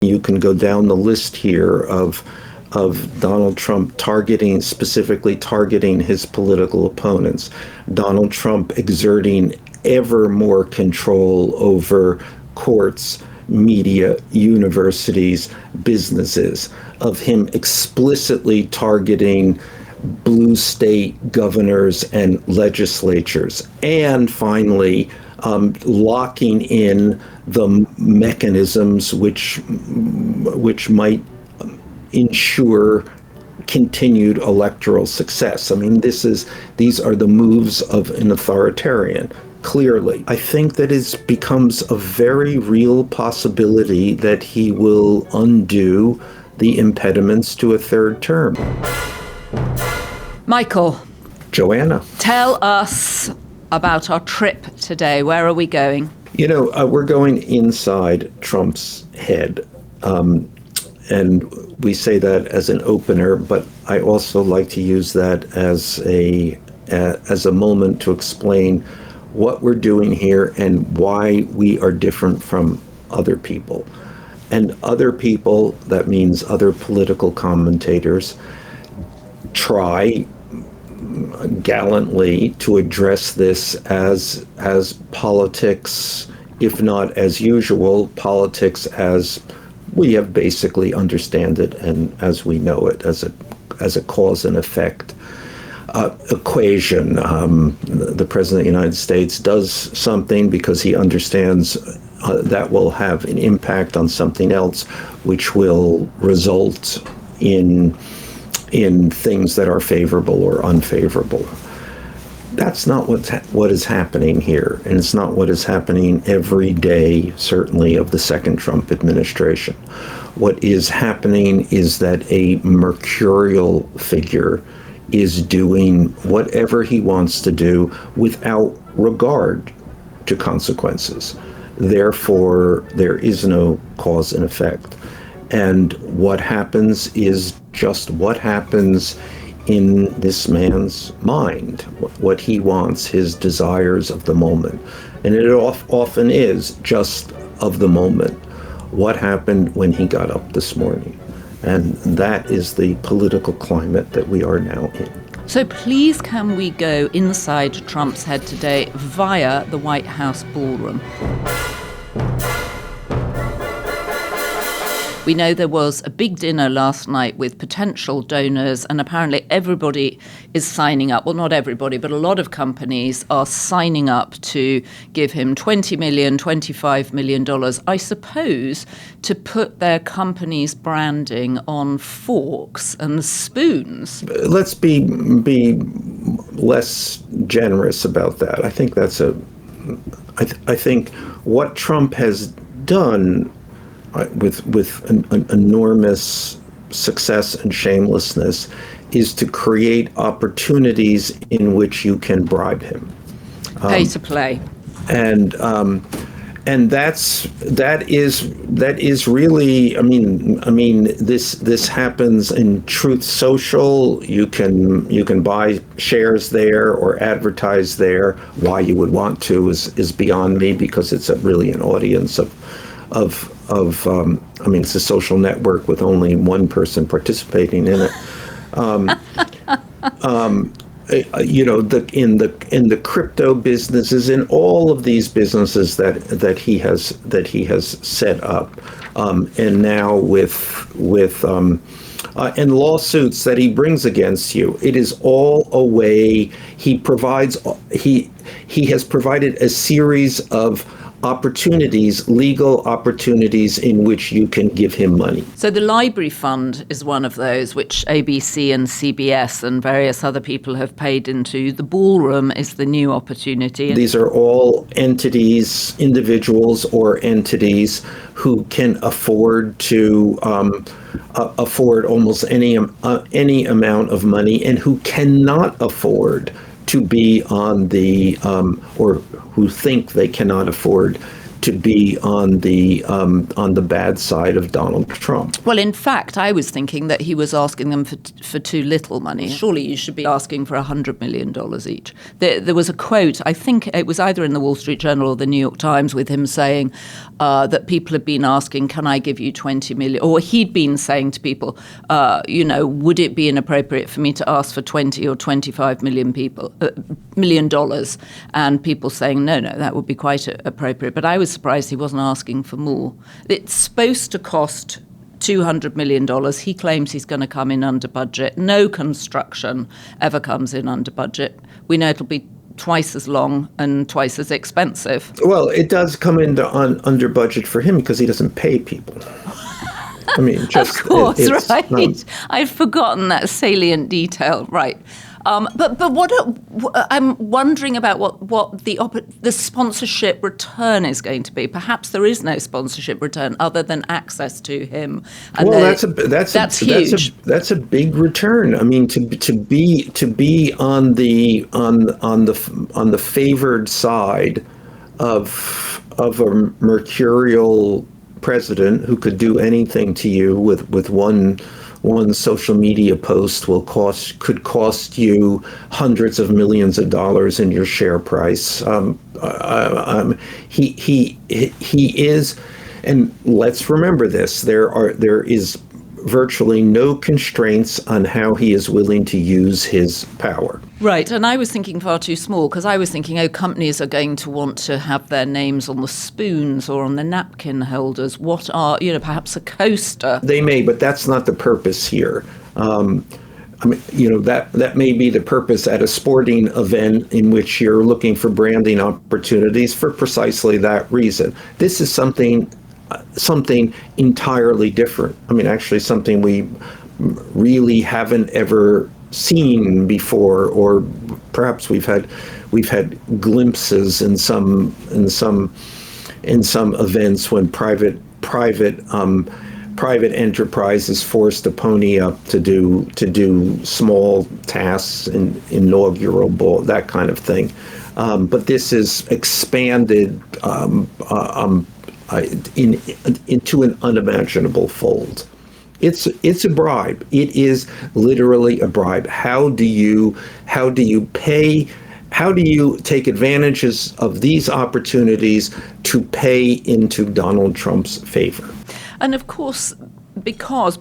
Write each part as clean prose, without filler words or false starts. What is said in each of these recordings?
You can go down the list here of Donald Trump specifically targeting his political opponents. Donald Trump exerting ever more control over courts, media, universities, businesses, of him explicitly targeting blue state governors and legislatures, and finally locking in the mechanisms which might ensure continued electoral success. I mean, these are the moves of an authoritarian. Clearly, I think that it becomes a very real possibility that he will undo the impediments to a third term. Michael. Joanna. Tell us about our trip today. Where are we going? You know, we're going inside Trump's head. And we say that as an opener, but I also like to use that as a moment to explain what we're doing here and why we are different from other people. And other people, that means other political commentators, try gallantly to address this as politics, if not as usual, politics as we have basically understand it and as we know it, as a cause and effect equation. The President of the United States does something because he understands that will have an impact on something else, which will result in things that are favorable or unfavorable. That's not what is happening here, and it's not what is happening every day, certainly, of the second Trump administration. What is happening is that a mercurial figure is doing whatever he wants to do without regard to consequences. Therefore, there is no cause and effect. And what happens is just what happens in this man's mind, what he wants, his desires of the moment. And it often is just of the moment. What happened when he got up this morning? And that is the political climate that we are now in. So please, can we go inside Trump's head today via the White House ballroom? We know there was a big dinner last night with potential donors, and apparently everybody is signing up. Well, not everybody, but a lot of companies are signing up to give him $20 million, $25 million, I suppose, to put their company's branding on forks and spoons. Let's be less generous about that. I think I think what Trump has done with an enormous success and shamelessness is to create opportunities in which you can bribe him. Pay to play. And that is really, I mean this happens in Truth Social. You can buy shares there or advertise there. Why you would want to is beyond me, because it's really an audience of it's a social network with only one person participating in it. In the crypto businesses, in all of these businesses that he has set up, and now with and lawsuits that he brings against you, it is all a way. He has provided a series of opportunities, legal opportunities, in which you can give him money. So the Library Fund is one of those which ABC and CBS and various other people have paid into. The ballroom is the new opportunity. These are all entities, individuals or entities, who can afford to afford almost any amount of money, and who cannot afford to be on the, or who think they cannot afford to be on the bad side of Donald Trump. Well, in fact, I was thinking that he was asking them for too little money. Surely you should be asking for $100 million each. There was a quote, I think it was either in the Wall Street Journal or the New York Times, with him saying that people had been asking, can I give you 20 million? Or he'd been saying to people, would it be inappropriate for me to ask for 20 or 25 million million dollars? And people saying, no, that would be quite appropriate. But I was surprised he wasn't asking for more. It's supposed to cost $200 million. He claims he's going to come in under budget. No construction ever comes in under budget. We know it'll be twice as long and twice as expensive. Well, it does come into under budget for him because he doesn't pay people. I mean, just of course, right? I've forgotten that salient detail, right? But what I'm wondering about what the sponsorship return is going to be. Perhaps there is no sponsorship return other than access to him. And well, that's huge. That's a big return. I mean, to be on the favored side of a mercurial president who could do anything to you with one social media post could cost you hundreds of millions of dollars in your share price. He is, and let's remember this: there is virtually no constraints on how he is willing to use his power. Right, and I was thinking far too small, because I was thinking, companies are going to want to have their names on the spoons or on the napkin holders. What are, perhaps a coaster? They may, but that's not the purpose here. I mean, that may be the purpose at a sporting event in which you're looking for branding opportunities for precisely that reason. This is something entirely different. I mean, actually something we really haven't ever seen before, or perhaps we've had glimpses in some events when private enterprise is forced to pony up to do small tasks in inaugural ball, that kind of thing. But this is expanded into an unimaginable fold. It's a bribe. It is literally a bribe. How do you pay? How do you take advantages of these opportunities to pay into Donald Trump's favor? And of course,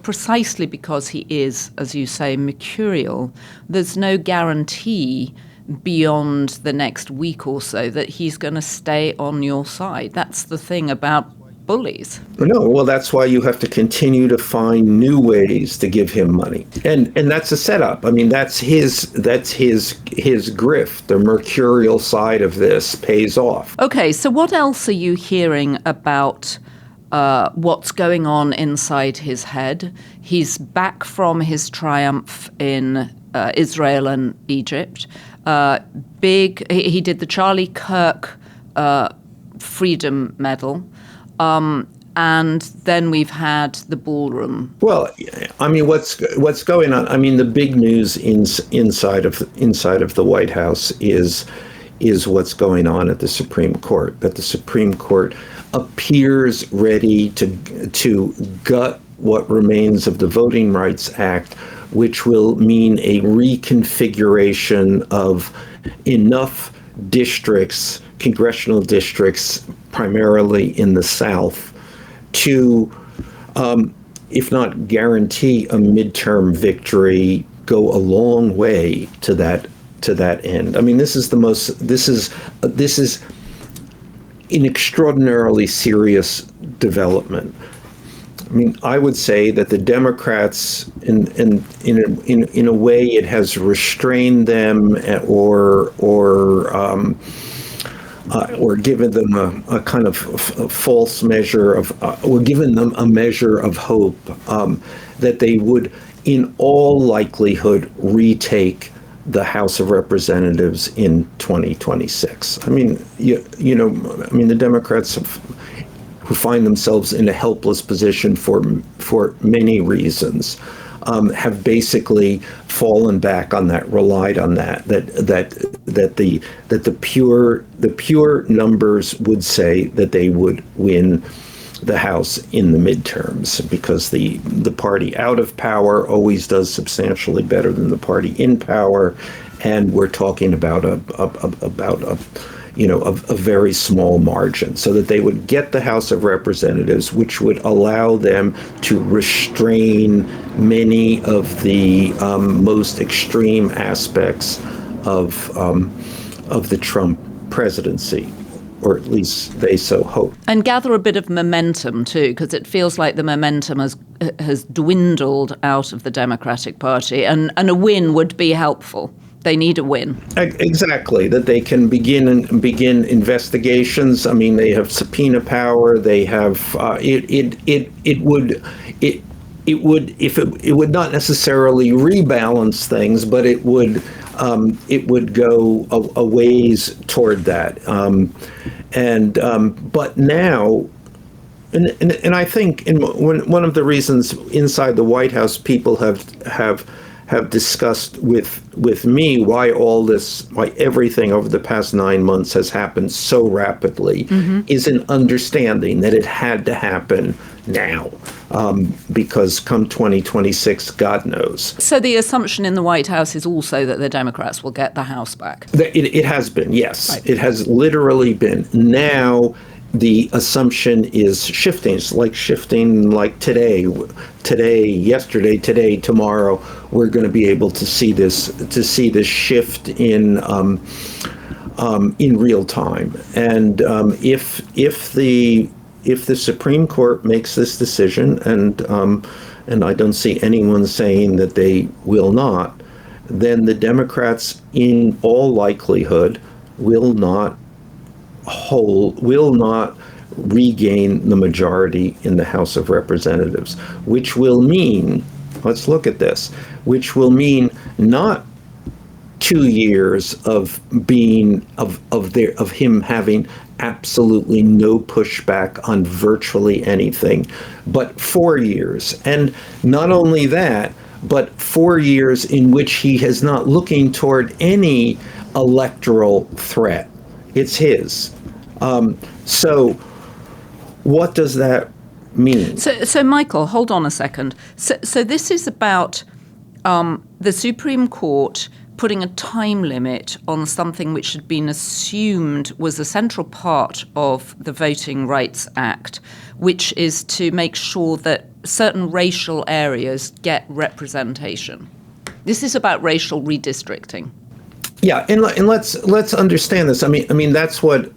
precisely because he is, as you say, mercurial, there's no guarantee beyond the next week or so that he's going to stay on your side. That's the thing about bullies. No, well, that's why you have to continue to find new ways to give him money, and that's a setup. I mean, that's his grift. The mercurial side of this pays off. Okay, so what else are you hearing about what's going on inside his head? He's back from his triumph in Israel and Egypt. He did the Charlie Kirk Freedom Medal. And then we've had the ballroom. Well, I mean, what's going on? I mean, the big news inside of the White House is what's going on at the Supreme Court. That the Supreme Court appears ready to gut what remains of the Voting Rights Act, which will mean a reconfiguration of enough districts, congressional districts, primarily in the South, to, if not guarantee a midterm victory, go a long way to that end. I mean, this is an extraordinarily serious development. I mean, I would say that the Democrats, in a way, it has restrained them or given them a kind of false measure of, or given them a measure of hope that they would, in all likelihood, retake the House of Representatives in 2026. I mean, the Democrats who find themselves in a helpless position for many reasons. have basically fallen back on that, relied on that the pure numbers would say that they would win the House in the midterms, because the party out of power always does substantially better than the party in power, and we're talking about a very small margin, so that they would get the House of Representatives, which would allow them to restrain many of the most extreme aspects of the Trump presidency, or at least they so hope. And gather a bit of momentum too, because it feels like the momentum has dwindled out of the Democratic Party, and a win would be helpful. They need a win. Exactly, that they can begin investigations. I mean, they have subpoena power. They have it would not necessarily rebalance things, but it would go a ways toward that. But now, and I think one of the reasons inside the White House people have discussed with me why everything over the past 9 months has happened so rapidly, is an understanding that it had to happen now, because come 2026, God knows. So the assumption in the White House is also that the Democrats will get the House back. It has been, yes. Right. It has literally been. Now the assumption is shifting. It's like shifting, like today, yesterday, today, tomorrow. We're going to be able to see this shift in real time. And if the Supreme Court makes this decision, and I don't see anyone saying that they will not, then the Democrats, in all likelihood, will not regain the majority in the House of Representatives, which will mean, let's look at this, which will mean not 2 years of him having absolutely no pushback on virtually anything, but 4 years. And not only that, but 4 years in which he is not looking toward any electoral threat. It's his. So what does that mean? So Michael, hold on a second. So this is about the Supreme Court putting a time limit on something which had been assumed was a central part of the Voting Rights Act, which is to make sure that certain racial areas get representation. This is about racial redistricting. Yeah, and let's understand this. I mean that's what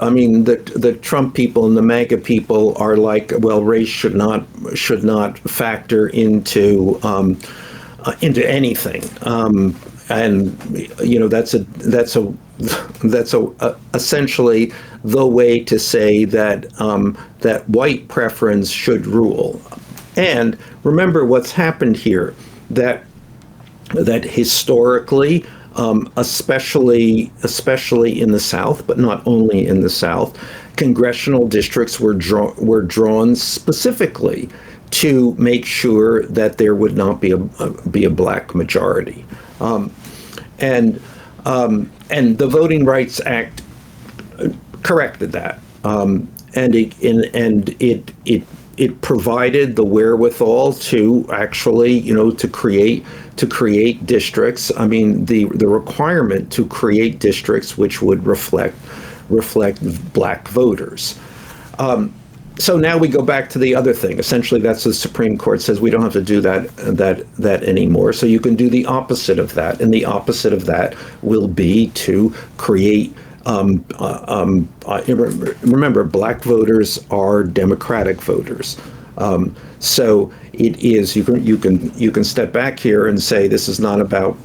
I mean. The Trump people and the MAGA people are like, well, race should not factor into anything. And that's essentially the way to say that white preference should rule. And remember what's happened here, that historically, especially in the South, but not only in the South, congressional districts were drawn specifically to make sure that there would not be a black majority. And the Voting Rights Act corrected that, and it provided the wherewithal to actually, to create districts. I mean, the requirement to create districts which would reflect black voters. So now we go back to the other thing. Essentially, that's the Supreme Court says we don't have to do that anymore. So you can do the opposite of that, and the opposite of that will be to create. Remember, black voters are Democratic voters. So it is. You can step back here and say this is not about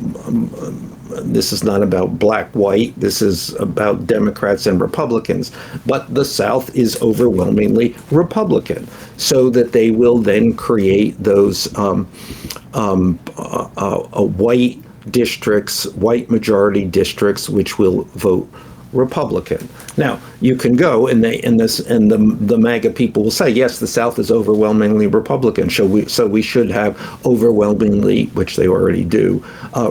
black white. This is about Democrats and Republicans. But the South is overwhelmingly Republican, so that they will then create those white districts, white majority districts, which will vote Republican. Now you can go and the MAGA people will say, yes, the South is overwhelmingly Republican. So we should have overwhelmingly, which they already do,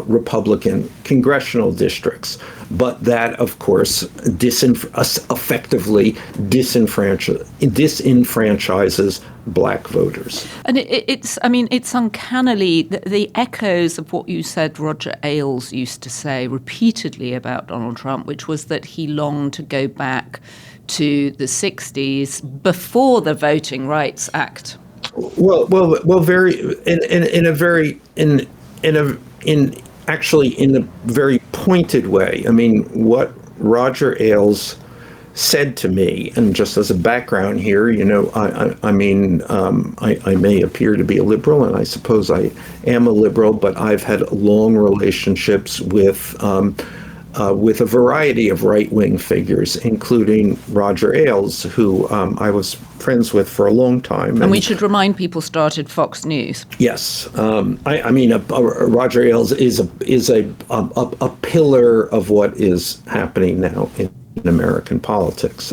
Republican congressional districts. But that, of course, effectively disenfranchises black voters. And it's uncannily the echoes of what you said Roger Ailes used to say repeatedly about Donald Trump, which was that he longed to go back to the 60s before the Voting Rights Act. Well, very in a very pointed way. I mean, what Roger Ailes said to me, and just as a background here, I may appear to be a liberal, and I suppose I am a liberal, but I've had long relationships with a variety of right-wing figures, including Roger Ailes, who I was friends with for a long time. And we should remind people started Fox News. Yes. Roger Ailes is a pillar of what is happening now in American politics.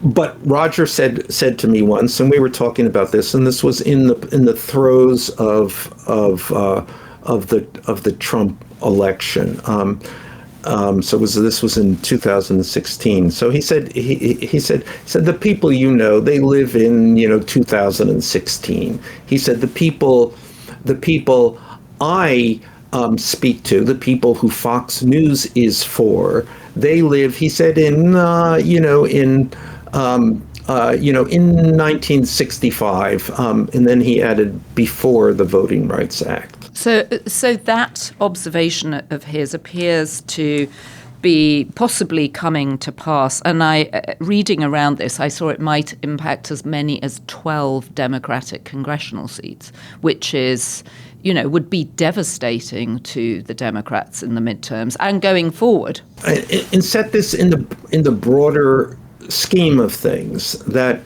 But Roger said to me once, and we were talking about this, and this was in the throes of the Trump election. This was in 2016. So he said the people they live in 2016. He said the people I speak to, the people who Fox News is for, they live, he said, in 1965, and then he added before the Voting Rights Act. So that observation of his appears to be possibly coming to pass. And reading around this, I saw it might impact as many as 12 Democratic congressional seats, which is, would be devastating to the Democrats in the midterms and going forward. And set this in the broader scheme of things, that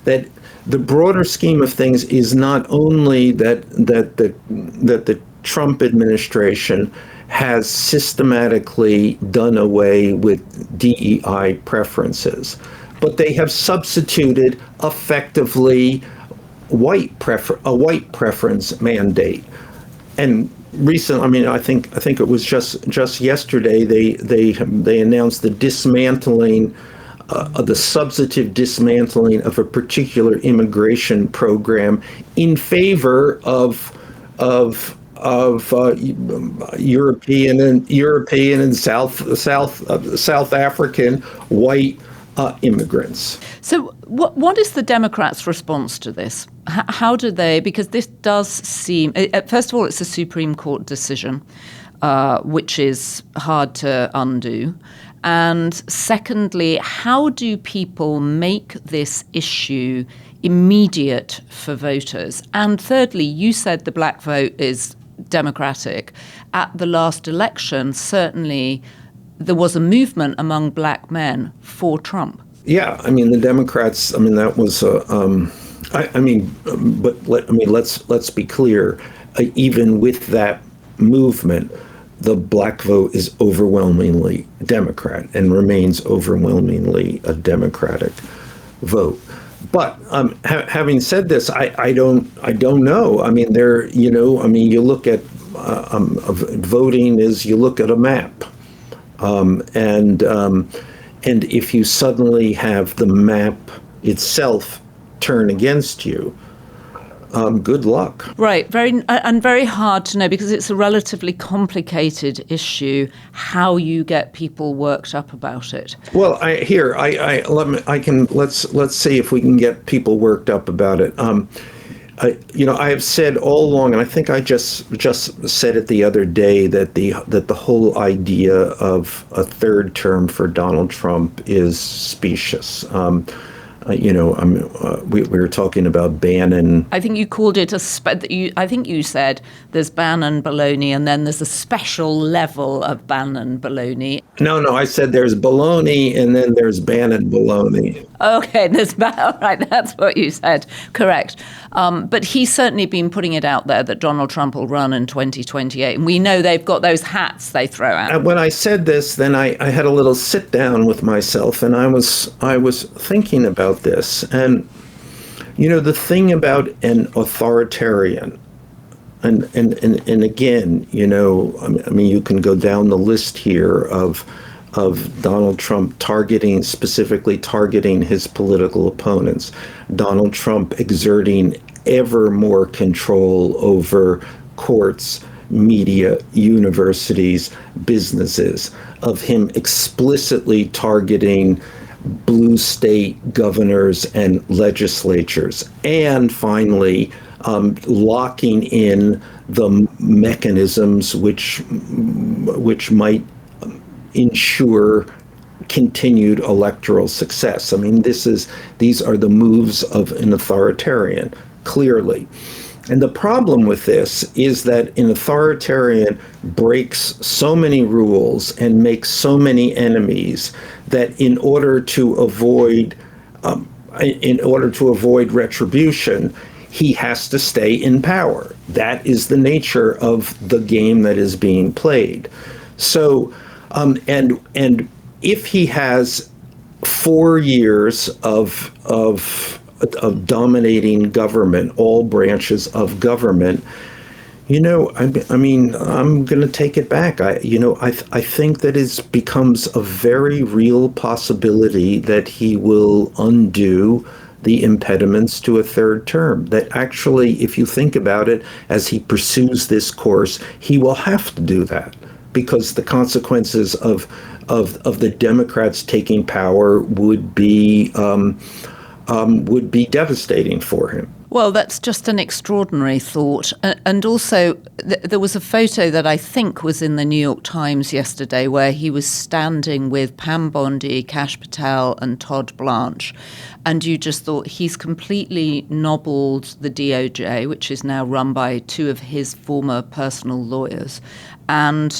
the broader scheme of things is not only that the Trump administration has systematically done away with DEI preferences, but they have substituted effectively a white preference mandate. And I think it was just yesterday they announced the dismantling. The substantive dismantling of a particular immigration program in favor of European and South African white immigrants. So what is the Democrats' response to this? How do they? Because this does seem. First of all, it's a Supreme Court decision, which is hard to undo. And secondly, how do people make this issue immediate for voters? And thirdly, you said the black vote is Democratic. At the last election, certainly there was a movement among black men for Trump. Yeah, the Democrats. That was. Let's be clear. Even with that movement, the black vote is overwhelmingly Democrat and remains overwhelmingly a Democratic vote. But having said this, I don't know. You look at voting is you look at a map, and if you suddenly have the map itself turn against you, good luck. Right, very hard to know because it's a relatively complicated issue how you get people worked up about it. Well, let's see if we can get people worked up about it. I have said all along, and I think I just said it the other day, that the whole idea of a third term for Donald Trump is specious. we were talking about Bannon. I think you called it I think you said there's Bannon baloney and then there's a special level of Bannon baloney. No, I said there's baloney and then there's Bannon baloney. Okay, all right, that's what you said. Correct. But he's certainly been putting it out there that Donald Trump will run in 2028. And we know they've got those hats they throw out. When I said this, then I had a little sit down with myself, and I was thinking about this. And, the thing about an authoritarian, and again, you can go down the list here of Donald Trump specifically targeting his political opponents, Donald Trump exerting ever more control over courts, media, universities, businesses, of him explicitly targeting blue state governors and legislatures, and finally locking in the mechanisms which might ensure continued electoral success. I mean, these are the moves of an authoritarian, clearly. And the problem with this is that an authoritarian breaks so many rules and makes so many enemies that in order to avoid retribution, he has to stay in power. That is the nature of the game that is being played. So, and if he has 4 years of dominating government, all branches of government, I mean, I'm going to take it back. I think that it becomes a very real possibility that he will undo the impediments to a third term. That actually, if you think about it, as he pursues this course, he will have to do that, because the consequences of the Democrats taking power would be devastating for him. Well, that's just an extraordinary thought. And also, there was a photo that I think was in the New York Times yesterday where he was standing with Pam Bondi, Kash Patel, and Todd Blanche. And you just thought he's completely nobbled the DOJ, which is now run by two of his former personal lawyers. And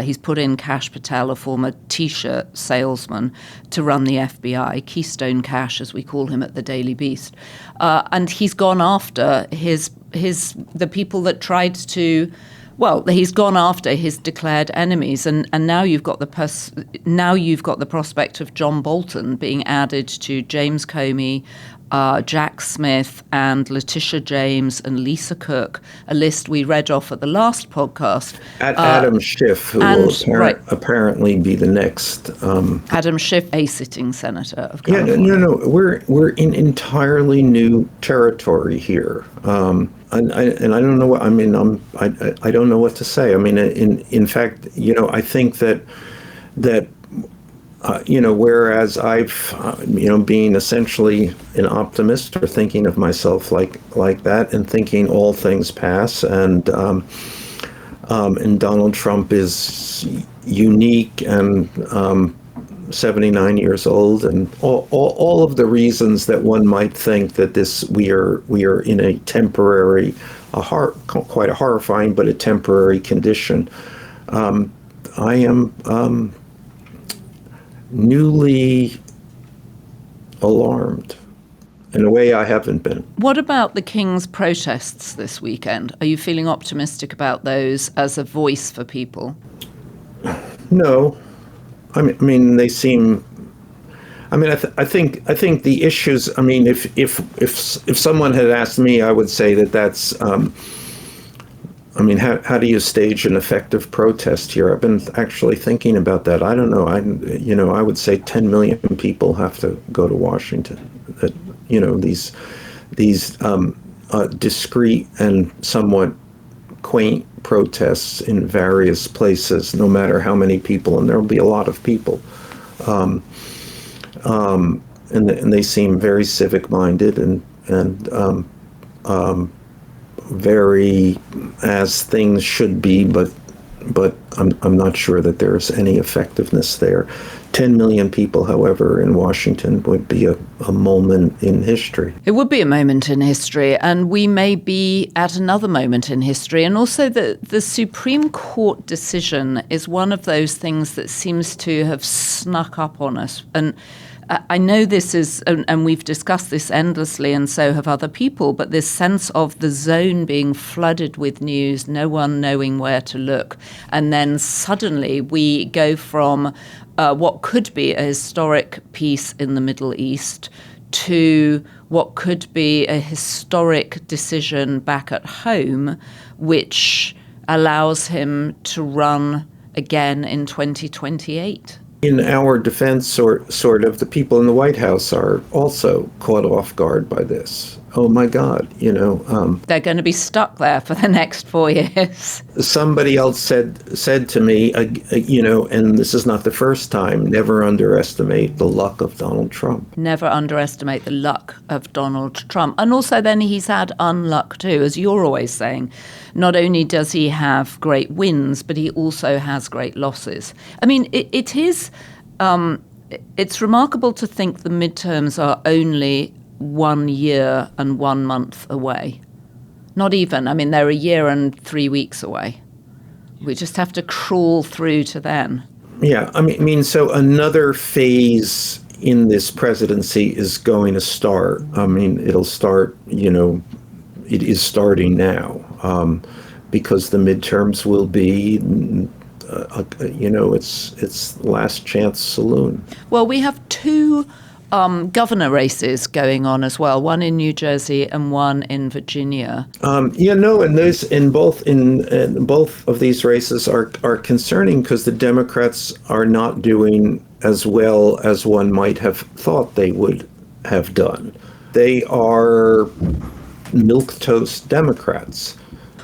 he's put in Kash Patel, a former T-shirt salesman, to run the FBI, Keystone Cash, as we call him at the Daily Beast. And he's gone after the people that tried to. Well, he's gone after his declared enemies, and now you've got the prospect of John Bolton being added to James Comey, Jack Smith, and Letitia James and Lisa Cook, a list we read off at the last podcast. Adam Schiff, who will apparently be the next. Adam Schiff, a sitting senator of California. Yeah, no, we're in entirely new territory here. And I don't know what I mean. I don't know what to say. I mean, in fact, I think that whereas I've being essentially an optimist, or thinking of myself like that, and thinking all things pass, and Donald Trump is unique and 79 years old, and all of the reasons that one might think that we are in a temporary, quite a horrifying, but a temporary condition. I am newly alarmed in a way I haven't been. What about the King's protests this weekend? Are you feeling optimistic about those as a voice for people? No. I mean, they seem. I mean, I think the issues. I mean, if someone had asked me, I would say that's. I mean, how do you stage an effective protest here? I've been actually thinking about that. I don't know. I would say 10 million people have to go to Washington. That these discreet and somewhat quaint protests in various places, no matter how many people, and there'll be a lot of people, and they seem very civic-minded and very as things should be, but I'm not sure that there's any effectiveness there. 10 million people, however, in Washington would be a moment in history. It would be a moment in history, and we may be at another moment in history. And also the Supreme Court decision is one of those things that seems to have snuck up on us. And I know this is, and we've discussed this endlessly, and so have other people, but this sense of the zone being flooded with news, no one knowing where to look. And then suddenly we go from what could be a historic peace in the Middle East to what could be a historic decision back at home, which allows him to run again in 2028. In our defense, sort of, the people in the White House are also caught off guard by this. Oh my God, they're going to be stuck there for the next 4 years. Somebody else said to me, and this is not the first time, never underestimate the luck of Donald Trump. Never underestimate the luck of Donald Trump. And also then he's had unluck too, as you're always saying. Not only does he have great wins, but he also has great losses. I mean, it is, it's remarkable to think the midterms are only 1 year and 1 month away. Not even. I mean, they're a year and 3 weeks away. We just have to crawl through to then. Yeah, I mean, so another phase in this presidency is going to start. I mean, it'll start, it is starting now, because the midterms will be, it's last chance saloon. Well, we have two governor races going on as well, one in New Jersey and one in Virginia. And those in both of these races are concerning because the Democrats are not doing as well as one might have thought they would have done. They are milquetoast Democrats.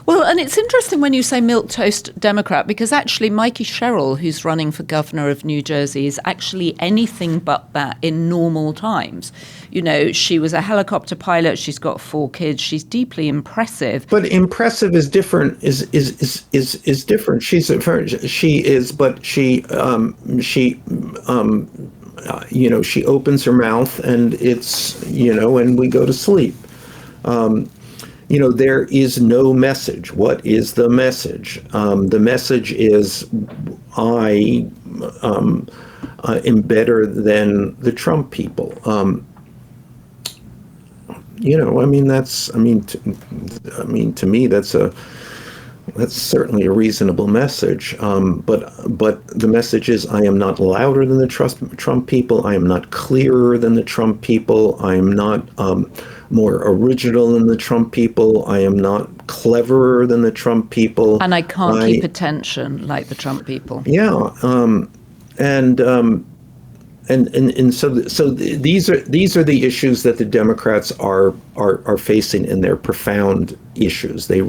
Well, and it's interesting when you say milquetoast Democrat, because actually Mikey Sherrill, who's running for governor of New Jersey, is actually anything but that in normal times. She was a helicopter pilot. She's got 4 kids. She's deeply impressive. But impressive is different. Is different. She opens her mouth and it's and we go to sleep. There is no message. What is the message? The message is I am better than the Trump people. To me, that's certainly a reasonable message. But the message is I am not louder than the Trump people. I am not clearer than the Trump people. I am not more original than the Trump people. I am not cleverer than the Trump people. And I can't keep attention like the Trump people. Yeah. So these are the issues that the Democrats are facing, and they're profound issues. They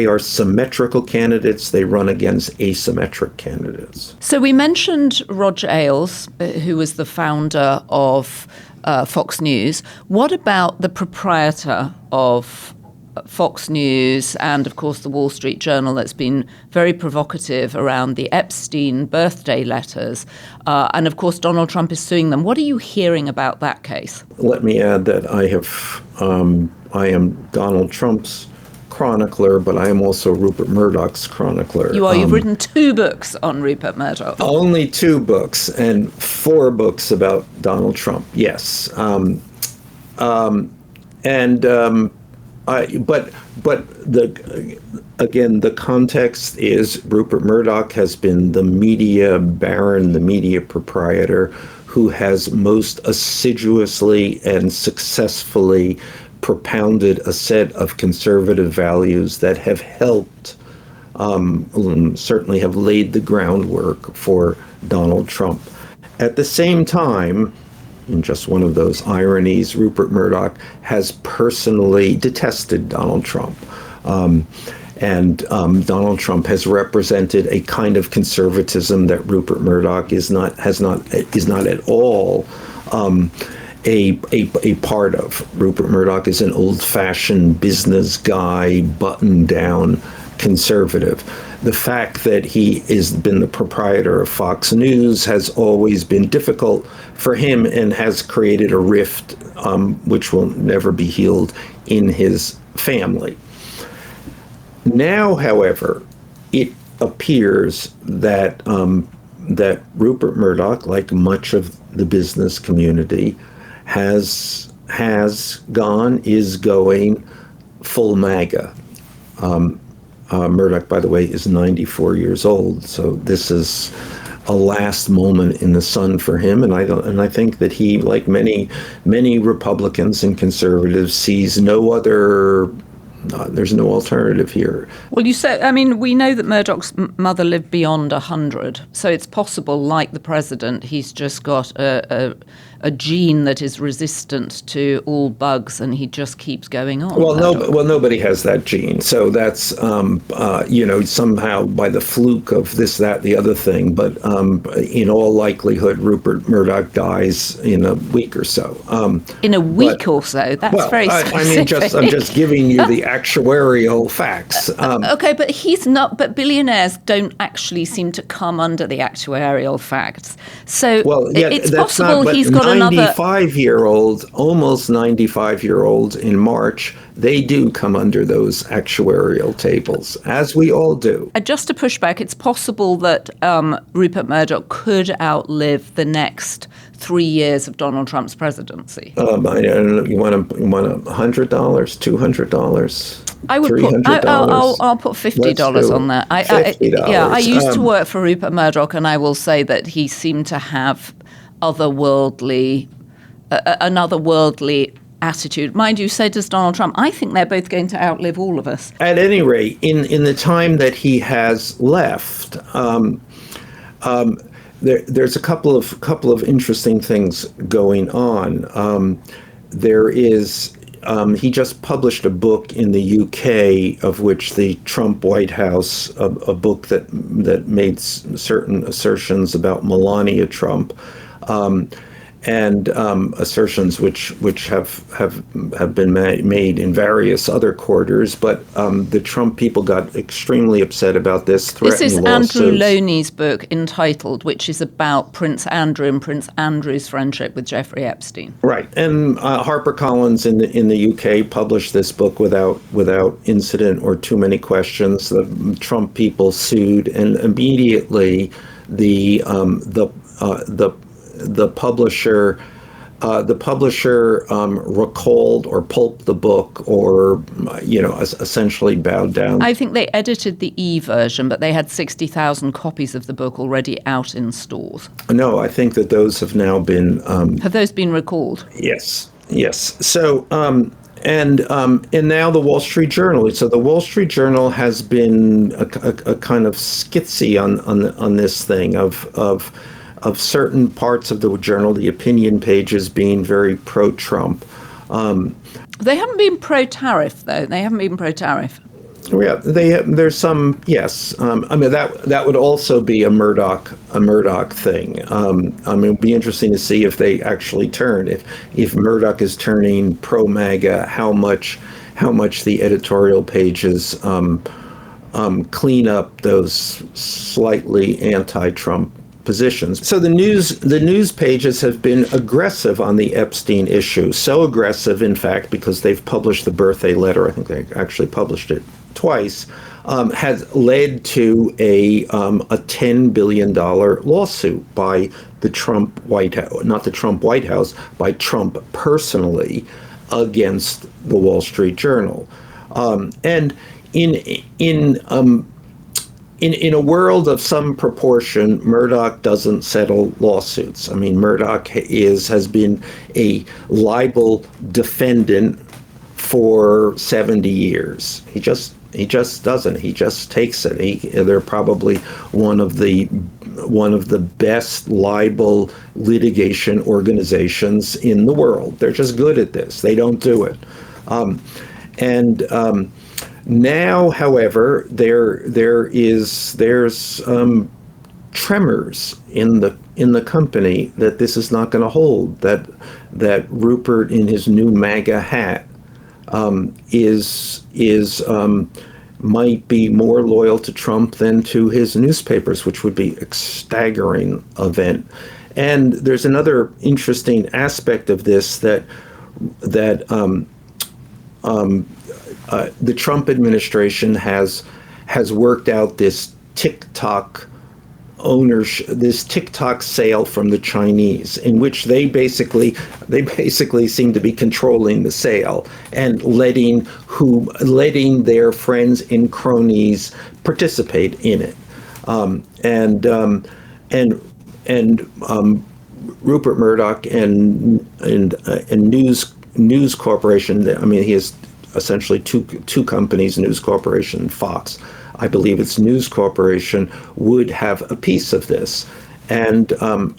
are symmetrical candidates. They run against asymmetric candidates. So we mentioned Roger Ailes, who was the founder of Fox News. What about the proprietor of Fox News and, of course, the Wall Street Journal that's been very provocative around the Epstein birthday letters? And, of course, Donald Trump is suing them. What are you hearing about that case? Let me add that I am Donald Trump's chronicler, but I am also Rupert Murdoch's chronicler. You are. You've written 2 books on Rupert Murdoch. Only 2 books and 4 books about Donald Trump. Yes. The context is Rupert Murdoch has been the media baron, the media proprietor, who has most assiduously and successfully propounded a set of conservative values that have helped, certainly have laid the groundwork for Donald Trump. At the same time, in just one of those ironies, Rupert Murdoch has personally detested Donald Trump. And Donald Trump has represented a kind of conservatism that Rupert Murdoch is not at all a part of. Rupert Murdoch is an old-fashioned business guy, buttoned-down conservative. the fact that he has been the proprietor of Fox News has always been difficult for him and has created a rift which will never be healed in his family. Now, however, it appears that that Rupert Murdoch, like much of the business community, is going full MAGA. Murdoch, by the way, is 94 years old, so this is a last moment in the sun for him. And I think that he, like many Republicans and conservatives, sees no other. There's no alternative here. Well, you said, I mean, we know that Murdoch's mother lived beyond 100, so it's possible, like the president, he's just got a gene that is resistant to all bugs, and he just keeps going on. Well, nobody has that gene, so that's somehow by the fluke of this, that, the other thing. But in all likelihood, Rupert Murdoch dies in a week or so. In a week or so? That's very specific. I'm just giving you the actuarial facts. Okay, but he's not. But billionaires don't actually seem to come under the actuarial facts. So it's possible he's got another 95-year-olds, almost 95-year-olds in March. They do come under those actuarial tables, as we all do. Just to push back, it's possible that Rupert Murdoch could outlive the next 3 years of Donald Trump's presidency. I don't know. You want $100, $200? I would $300? I'll put $50 on that. $50. I used to work for Rupert Murdoch, and I will say that he seemed to have another worldly attitude. Mind you, so does Donald Trump. I think they're both going to outlive all of us. At any rate, in the time that he has left, there's a couple of interesting things going on. There is. He just published a book in the UK, of which the Trump White House, a book that made certain assertions about Melania Trump, and assertions which have been made in various other quarters. But the Trump people got extremely upset about this. This is Andrew Loney's book entitled, which is about Prince Andrew and Prince Andrew's friendship with Jeffrey Epstein. Right, and HarperCollins in the UK published this book without incident or too many questions. The Trump people sued, and immediately the publisher recalled or pulped the book, or essentially bowed down. I think they edited the e-version, but they had 60,000 copies of the book already out in stores. No, I think that those have now been. Have those been recalled? Yes. So. And now the Wall Street Journal. So the Wall Street Journal has been a kind of skitsy on this thing of certain parts of the journal, the opinion pages being very pro-Trump. They haven't been pro-tariff, though. They haven't been pro-tariff. Yeah, there's some, yes. That would also be a Murdoch thing. It'd be interesting to see if they actually turn. If Murdoch is turning pro-MAGA, how much the editorial pages clean up those slightly anti-Trump positions. So the news pages have been aggressive on the Epstein issue. So aggressive, in fact, because they've published the birthday letter. I think they actually published it twice. Has led to a $10 billion lawsuit by the Trump White House, not the Trump White House, by Trump personally, against the Wall Street Journal. And in a world of some proportion, Murdoch doesn't settle lawsuits. I mean, Murdoch has been a libel defendant for 70 years. He just doesn't. He just takes it. They're probably one of the best libel litigation organizations in the world. They're just good at this. They don't do it. Now, however, there's tremors in the company that this is not going to hold. That Rupert, in his new MAGA hat, is might be more loyal to Trump than to his newspapers, which would be a staggering event. And there's another interesting aspect of this that the Trump administration has worked out this TikTok ownership, this TikTok sale from the Chinese, in which they basically seem to be controlling the sale and letting their friends and cronies participate in it. Rupert Murdoch and News Corporation. I mean, he has essentially two companies, News Corporation and Fox. I believe it's News Corporation would have a piece of this, and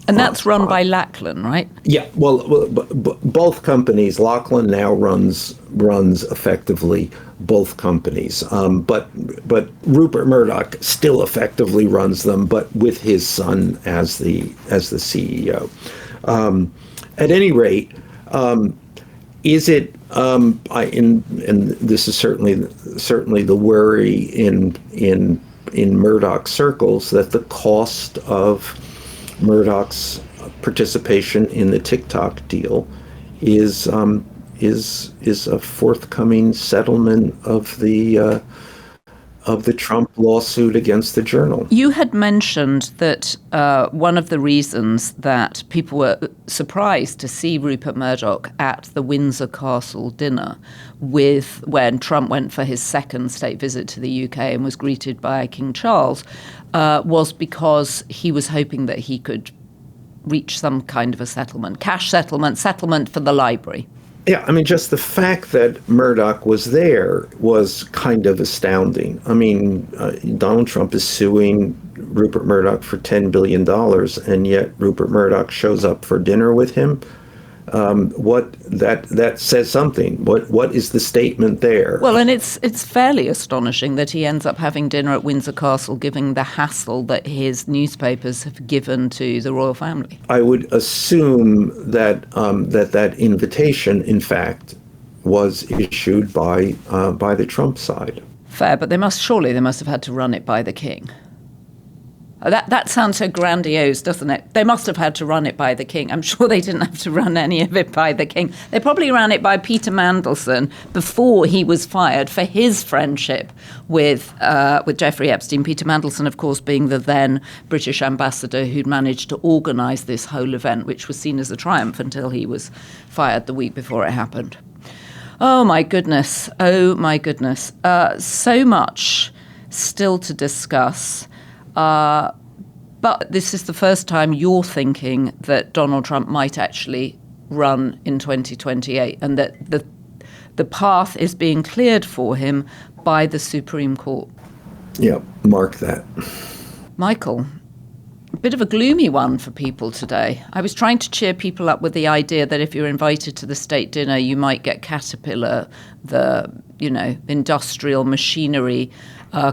that's run by Lachlan, right? Yeah, well, both companies. Lachlan now runs effectively both companies, but Rupert Murdoch still effectively runs them, but with his son as the CEO. At any rate, is it? And this is certainly the worry in Murdoch circles, that the cost of Murdoch's participation in the TikTok deal is a forthcoming settlement of the Trump lawsuit against the Journal. You had mentioned that one of the reasons that people were surprised to see Rupert Murdoch at the Windsor Castle dinner when Trump went for his second state visit to the UK and was greeted by King Charles was because he was hoping that he could reach some kind of a settlement, cash settlement for the library. Yeah, I mean, just the fact that Murdoch was there was kind of astounding. I mean, Donald Trump is suing Rupert Murdoch for $10 billion, and yet Rupert Murdoch shows up for dinner with him. That says something. What is the statement there? Well, and it's fairly astonishing that he ends up having dinner at Windsor Castle, given the hassle that his newspapers have given to the royal family. I would assume that that invitation, in fact, was issued by the Trump side. Fair, but they must have had to run it by the king. That sounds so grandiose, doesn't it? They must have had to run it by the king. I'm sure they didn't have to run any of it by the king. They probably ran it by Peter Mandelson before he was fired for his friendship with Jeffrey Epstein. Peter Mandelson, of course, being the then British ambassador who'd managed to organise this whole event, which was seen as a triumph until he was fired the week before it happened. Oh, my goodness. So much still to discuss. But this is the first time you're thinking that Donald Trump might actually run in 2028 and that the path is being cleared for him by the Supreme Court. Yeah, mark that. Michael, a bit of a gloomy one for people today. I was trying to cheer people up with the idea that if you're invited to the state dinner, you might get Caterpillar, the industrial machinery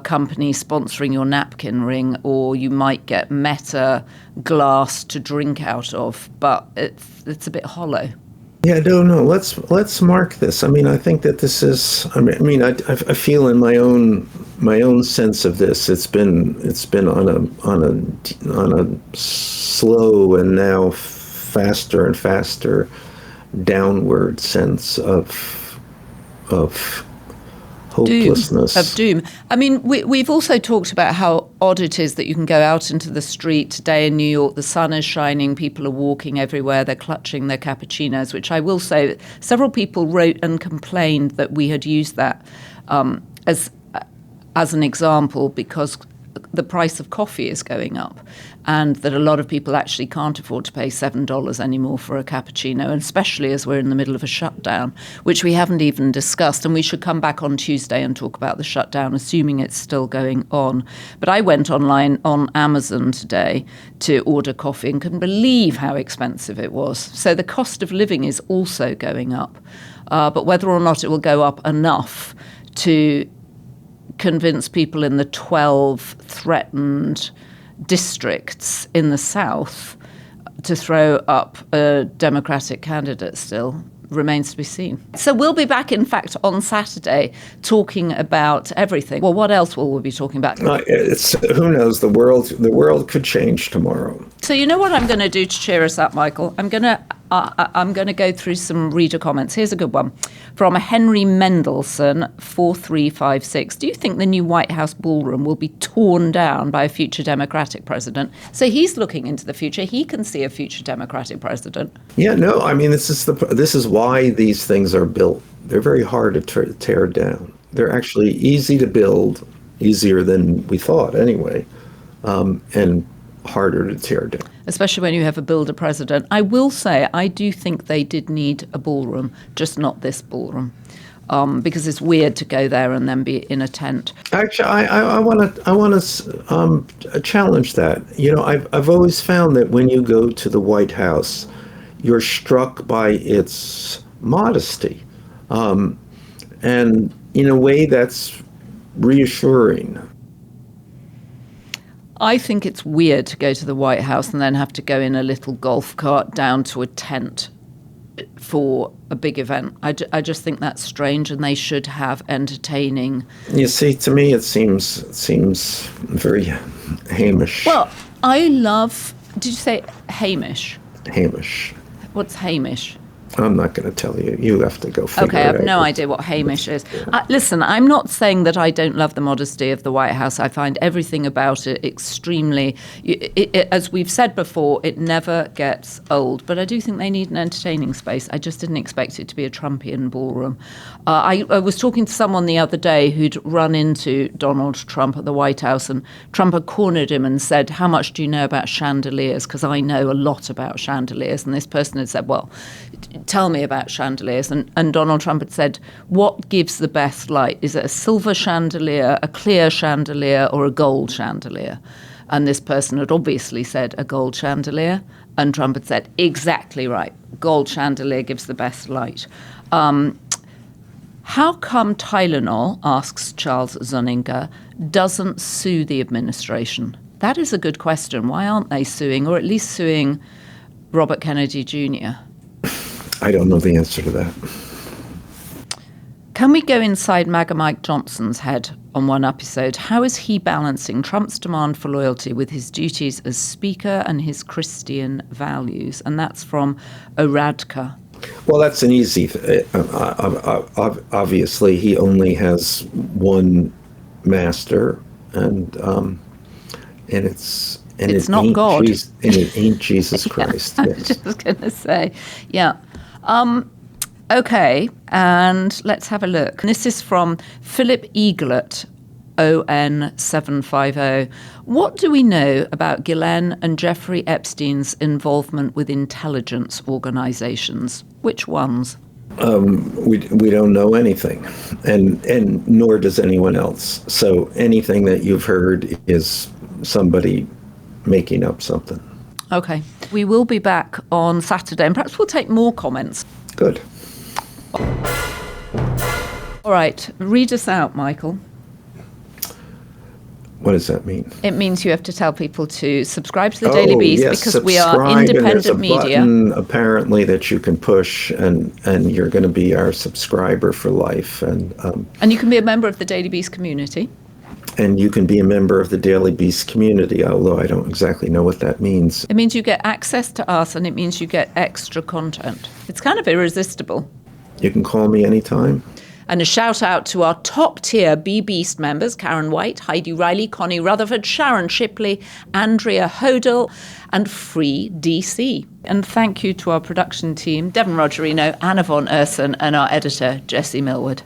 company sponsoring your napkin ring, or you might get Meta glass to drink out of, but it's a bit hollow. Yeah, no. Let's mark this. I mean, I think that this is. I feel in my own sense of this. It's been on a slow and now faster and faster downward sense of hopelessness. Of doom. I mean, we've also talked about how odd it is that you can go out into the street today in New York, the sun is shining, people are walking everywhere, they're clutching their cappuccinos, which I will say, several people wrote and complained that we had used that as an example because the price of coffee is going up and that a lot of people actually can't afford to pay $7 anymore for a cappuccino, and especially as we're in the middle of a shutdown, which we haven't even discussed. And we should come back on Tuesday and talk about the shutdown, assuming it's still going on. But I went online on Amazon today to order coffee and couldn't believe how expensive it was. So the cost of living is also going up. But whether or not it will go up enough to convince people in the 12 threatened districts in the south to throw up a Democratic candidate still, remains to be seen. So we'll be back, in fact, on Saturday talking about everything. Well, what else will we be talking about? Who knows? The world could change tomorrow. So you know what I'm going to do to cheer us up, Michael? I'm going to go through some reader comments. Here's a good one from Henry Mendelssohn, 4356. Do you think the new White House ballroom will be torn down by a future Democratic president? So he's looking into the future. He can see a future Democratic president. Yeah, no, I mean, this is why these things are built. They're very hard to tear down. They're actually easy to build, easier than we thought anyway, and harder to tear down. Especially when you have a builder president. I will say, I do think they did need a ballroom, just not this ballroom, because it's weird to go there and then be in a tent. Actually, I want to challenge that. You know, I've always found that when you go to the White House, you're struck by its modesty, and in a way that's reassuring. I think it's weird to go to the White House and then have to go in a little golf cart down to a tent for a big event. I just think that's strange, and they should have entertaining. You see, to me, it seems very Hamish. Well, I love. Did you say Hamish? Hamish. What's Hamish? I'm not going to tell you. You have to go figure it out. Okay, I have no idea what Hamish is. Listen, I'm not saying that I don't love the modesty of the White House. I find everything about it extremely, as we've said before, it never gets old. But I do think they need an entertaining space. I just didn't expect it to be a Trumpian ballroom. I was talking to someone the other day who'd run into Donald Trump at the White House, and Trump had cornered him and said, "How much do you know about chandeliers? Because I know a lot about chandeliers." And this person had said, "Well, tell me about chandeliers." And Donald Trump had said, "What gives the best light? Is it a silver chandelier, a clear chandelier, or a gold chandelier?" And this person had obviously said a gold chandelier. And Trump had said, "Exactly right. Gold chandelier gives the best light." How come Tylenol, asks Charles Zuninga, doesn't sue the administration? That is a good question. Why aren't they suing, or at least suing Robert Kennedy Jr.? I don't know the answer to that. Can we go inside MAGA Mike Johnson's head on one episode? How is he balancing Trump's demand for loyalty with his duties as Speaker and his Christian values? And that's from Oradka. Well, that's an easy. Obviously, he only has one master, and it's not God. And it ain't Jesus Christ. Yeah, yes. I was just going to say, yeah. Okay, and let's have a look. This is from Philip Eaglet, ON750. What do we know about Ghislaine and Jeffrey Epstein's involvement with intelligence organizations? Which ones? We don't know anything, and nor does anyone else. So anything that you've heard is somebody making up something. Okay. We will be back on Saturday, and perhaps we'll take more comments. Good. All right. Read us out, Michael. What does that mean? It means you have to tell people to subscribe to the Daily Beast, yes, because we are independent media. Button, apparently, that you can push, and you're going to be our subscriber for life. And you can be a member of the Daily Beast community. And you can be a member of the Daily Beast community, although I don't exactly know what that means. It means you get access to us, and it means you get extra content. It's kind of irresistible. You can call me anytime. And a shout out to our top tier B-Beast members, Karen White, Heidi Riley, Connie Rutherford, Sharon Shipley, Andrea Hodel, and Free DC. And thank you to our production team, Devon Rogerino, Anna von Ursen, and our editor, Jessie Millward.